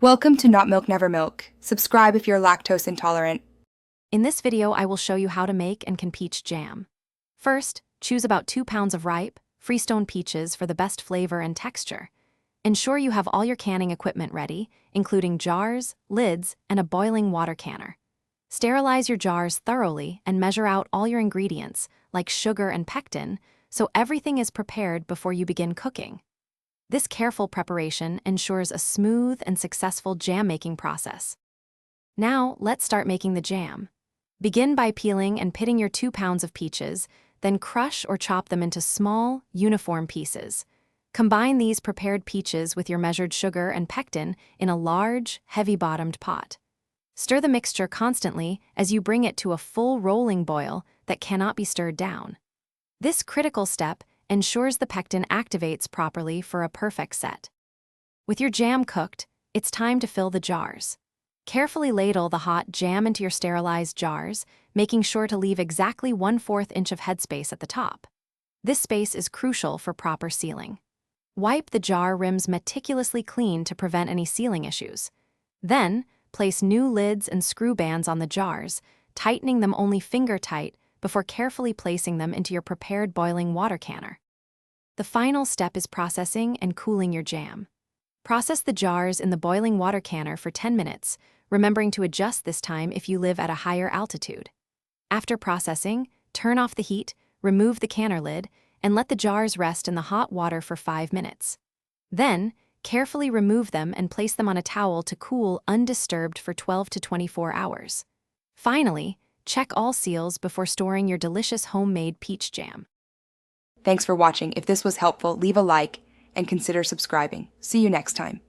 Welcome to Not Milk Never Milk. Subscribe if you're lactose intolerant. In this video, I will show you how to make and can peach jam. First, choose about 2 pounds of ripe, Freestone peaches for the best flavor and texture. Ensure you have all your canning equipment ready, including jars, lids, and a boiling water canner. Sterilize your jars thoroughly and measure out all your ingredients, like sugar and pectin, so everything is prepared before you begin cooking. This careful preparation ensures a smooth and successful jam-making process. Now, let's start making the jam. Begin by peeling and pitting your 2 pounds of peaches, then crush or chop them into small, uniform pieces. Combine these prepared peaches with your measured sugar and pectin in a large, heavy-bottomed pot. Stir the mixture constantly as you bring it to a full rolling boil that cannot be stirred down. This critical step ensures the pectin activates properly for a perfect set. With your jam cooked, it's time to fill the jars. Carefully ladle the hot jam into your sterilized jars, making sure to leave exactly 1/4 inch of headspace at the top. This space is crucial for proper sealing. Wipe the jar rims meticulously clean to prevent any sealing issues. Then, place new lids and screw bands on the jars, tightening them only finger tight before carefully placing them into your prepared boiling water canner. The final step is processing and cooling your jam. Process the jars in the boiling water canner for 10 minutes, remembering to adjust this time if you live at a higher altitude. After processing, turn off the heat, remove the canner lid, and let the jars rest in the hot water for 5 minutes. Then, carefully remove them and place them on a towel to cool undisturbed for 12 to 24 hours. Finally, check all seals before storing your delicious homemade peach jam. Thanks for watching. If this was helpful, leave a like and consider subscribing. See you next time.